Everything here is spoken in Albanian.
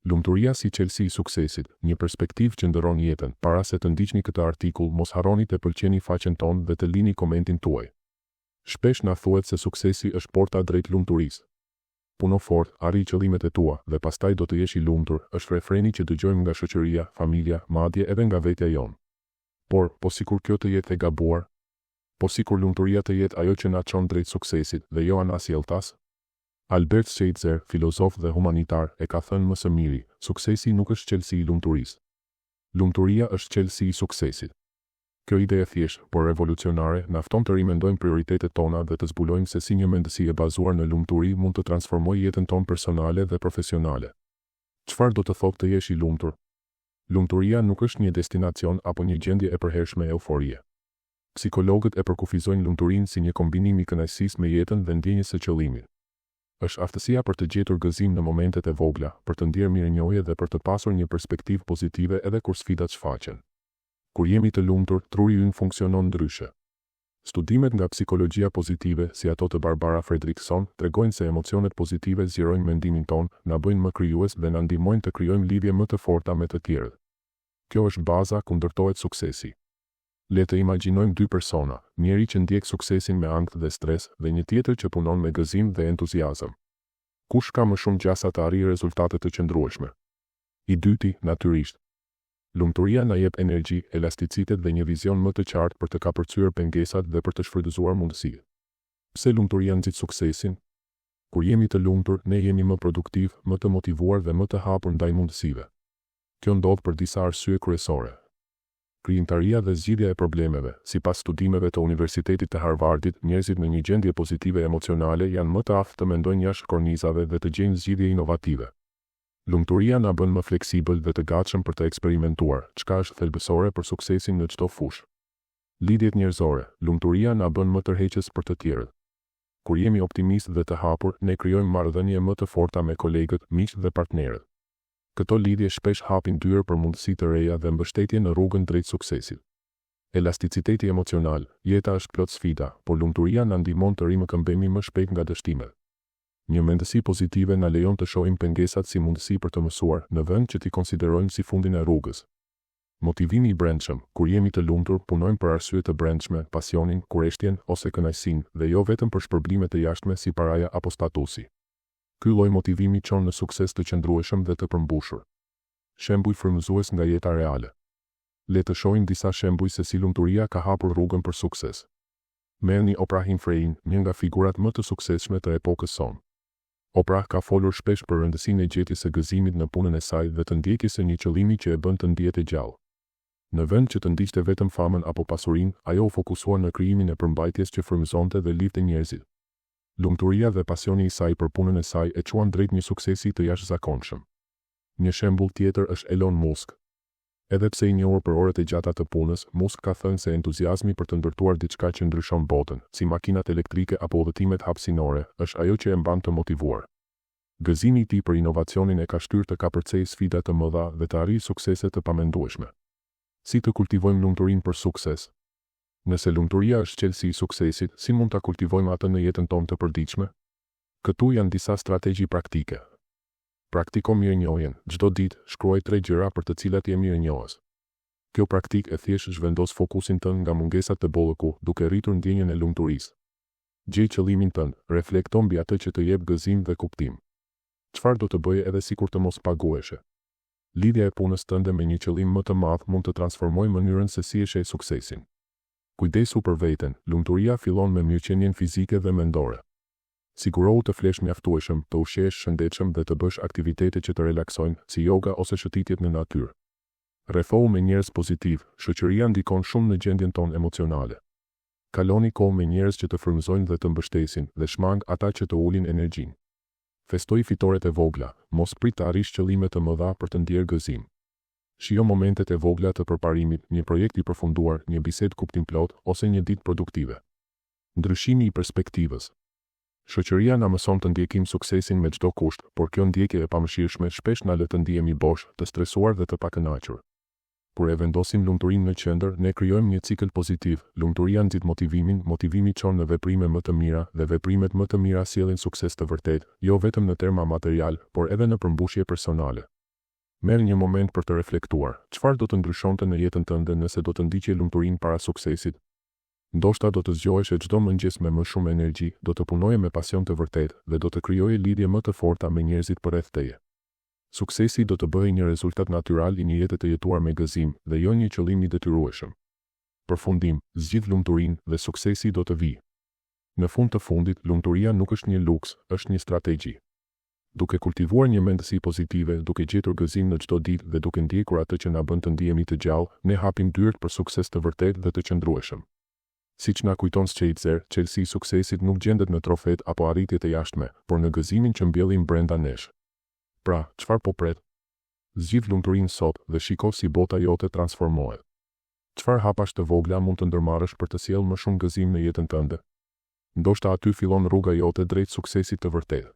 Lumturia si çelësi i suksesit, një perspektivë që ndëron jetën. Para se të ndiqni këtë artikull, mos harroni të pëlqeni faqen tonë dhe të lini komentin tuaj. Shpesh na thuhet se suksesi është porta drejt lumturisë. Puno fort, arri qëllimet e tua dhe pastaj do të jesh i lumtur, është refreni që dëgjojmë nga shoqëria, familja, madje edhe nga vetja jonë. Por, po sikur kjo të jetë e gabuar, po sikur lumturia të jetë ajo që na çon drejt suksesit dhe jo anas jeltas. Albert Schweitzer, filozof dhe humanitar, e ka thënë më së miri, suksesi nuk është çelësi i lumturisë. Lumturia është çelësi i suksesit. Kjo ide e thjesht, por revolucionare, na fton të rimendojmë prioritetet tona dhe të zbulojmë se si një mendësi e bazuar në lumturi mund të transformojë jetën tonë personale dhe profesionale. Çfarë do të thotë të jesh i lumtur? Lumturia nuk është një destinacion apo një gjendje e përhershme euforie. Psikologët e përkufizojnë lumturinë si një kombinim i kënaqësisë me jetën dhe ndjenjës së qëllimit. Është aftësia për të gjetur gëzim në momentet e vogla, për të ndier mirënjohje dhe për të pasur një perspektivë pozitive edhe kur sfidat shfaqen. Kur jemi të lumtur, truri ynë funksionon ndryshe. Studimet nga psikologjia pozitive, si ato të Barbara Fredrickson, tregojnë se emocionet pozitive zgjerojnë mendimin ton, na bëjnë më krijues dhe na ndihmojnë të krijojmë lidhje më të forta me të tjerët. Kjo është baza ku ndërtohet suksesi. Le të imagjinojmë dy persona, njëri që ndjek suksesin me ankth dhe stres dhe një tjetër që punon me gëzim dhe entuziazëm. Kush ka më shumë gjasa të arrijë rezultate të qëndrueshme? I dyti, natyrisht. Lumturia na jep energji, elasticitet dhe një vizion më të qartë për të kapërcyer pengesat dhe për të shfrytëzuar mundësitë. Pse lumturia nxit suksesin? Kur jemi të lumtur, ne jemi më produktiv, më të motivuar dhe më të hapur ndaj mundësive. Kjo ndodh për disa arsye kryesore. Krijimtaria dhe zgjidhja e problemeve. Sipas studimeve të Universitetit të Harvardit, njerëzit në një gjendje pozitive emocionale janë më të aftë të mendojnë jashtë kornizave dhe të gjejnë zgjidhje inovative. Lumturia na bën më fleksibël dhe të gatshëm për të eksperimentuar, çka është thelbësore për suksesin në çdo fushë. Lidhjet njerëzore. Lumturia na bën më tërheqës për të tjerët. Kur jemi optimist dhe të hapur, ne krijojmë marrëdhënie më të forta me kolegët, miq dhe partnerët. Këto lidhje shpesh hapin dyrë për mundësi të reja dhe mbështetje në rrugën drejt suksesit. Elasticiteti emocional. Jeta është plot sfida, por lumturia na ndihmon të rimëkëmbemi më shpejt nga dështimet. Një mendësi pozitive na lejon të shohim pengesat si mundësi për të mësuar, në vend që t'i konsiderojmë si fundin e rrugës. Motivimi i brendshëm. Kur jemi të lumtur, punojmë për arsye të brendshme, pasionin, kurreshtjen ose kënaqësinë, dhe jo vetëm për shpërblime të jashtme si paraja apo statusi. Ky lloj motivimi çon në sukses të qëndrueshëm dhe të përmbushur. Shembuj frymëzues nga jeta reale. Le të shohim disa shembuj se si lumturia ka hapur rrugën për sukses. Merrni Oprah Winfrey, një nga figurat më të suksesshme të epokës sonë. Oprah ka folur shpesh për rëndësinë e gjetjes së gëzimit në punën e saj dhe të ndjekjes së një qëllimi që e bën të ndihet e gjallë. Në vend që të ndiqte vetëm famën apo pasurinë, ajo u fokusuar në krijimin e përmbajtjes që frymëzonte dhe lidhte njerëzit. Lumturia dhe pasioni i saj për punën e saj e çuan drejt një suksesi të jashtëzakonshëm. Një shembull tjetër është Elon Musk. Edhe pse i njohur për orët e gjata të punës, Musk ka thënë se entuziazmi për të ndërtuar diçka që ndryshon botën, si makinat elektrike apo udhëtimet hapësinore, është ajo që e mban të motivuar. Gëzimi i tij për inovacionin e ka shtyrë të kapërcejë sfida të mëdha dhe të arrijë suksese të pamendueshme. Si të kultivojmë lumturinë për sukses? Nëse lumturia është çelësi i suksesit, si mund ta kultivojmë atë në jetën tonë të përditshme? Këtu janë disa strategji praktike. Praktiko mirënjohjen. Çdo ditë shkruaj 3 gjëra për të cilat je mirënjohës. Kjo praktikë e thjesht zhvendos fokusin tënd nga mungesat të bollëku, duke rritur ndjenjën e lumturisë. Gjej qëllimin tënd, reflekto mbi atë që të jep gëzim dhe kuptim. Çfarë do të bëje edhe sikur të mos paguheshe? Lidhja e punës tënde me një qëllim më të madh mund të transformojë mënyrën se si e sheh suksesin. Kujdesu për veten. Lumturia fillon me mirëqenien fizike dhe mendore. Sigurohu të flesh mjaftueshëm, të ushqesh shëndetshëm dhe të bësh aktivitete që të relaksojnë, si yoga ose shëtitjet në natyrë. Rrethohu me njerëz pozitiv. Shoqëria ndikon shumë në gjendjen tonë emocionale. Kaloni kohë me njerëz që të frymëzojnë dhe të mbështesin, dhe shmang ata që të ulin energjinë. Festoj fitoret e vogla. Mos prit të arrish qëllime të mëdha për të ndier gëzim. Shijo momentet e vogla të përparimit, një projekt i përfunduar, një bisedë kuptimplot ose një ditë produktive. Ndryshimi i perspektivës. Shoqëria na mëson të ndjekim suksesin me çdo kusht, por kjo ndjekje e pamëshirshme shpesh na lë të ndihemi bosh, të stresuar dhe të pakënaqur. Kur e vendosim lumturinë në qendër, ne krijojmë një cikël pozitiv. Lumturia nxit motivimin, motivimi çon në veprime më të mira dhe veprimet më të mira sjellin sukses të vërtet, jo vetëm në terma material, por edhe në përmbushje personale. Merr një moment për të reflektuar. Çfarë do të ndryshonte në jetën tënde nëse do të ndiqje lumturinë para suksesit? Ndoshta do të zgjohesh çdo mëngjes me më shumë energji, do të punoje me pasion të vërtetë dhe do të krijoje lidhje më të forta me njerëzit përreth teje. Suksesi do të bëhej një rezultat natyral i një jete të jetuar me gëzim dhe jo një qëllim i detyrueshëm. Përfundim, zgjidh lumturinë dhe suksesi do të vijë. Në fund të fundit, lumturia nuk është një luks, është një strategji. Duke kultivuar një mendësi pozitive, duke gjetur gëzim në çdo ditë dhe duke ndjekur atë që na bën të ndihemi të gjallë, ne hapim dyert për sukses të vërtetë dhe të qëndrueshëm. Siç na kujton Schweitzer, çelësi i suksesit nuk gjendet në trofet apo arritjet e jashtme, por në gëzimin që mbjellim brenda nesh. Pra, çfarë po pret? Zgjidh lumturinë sot dhe shiko si bota jote transformohet. Çfarë hapash të vogla mund të ndërmarrësh për të sjellë më shumë gëzim në jetën tënde? Ndoshta aty fillon rruga jote drejt suksesit të vërtetë.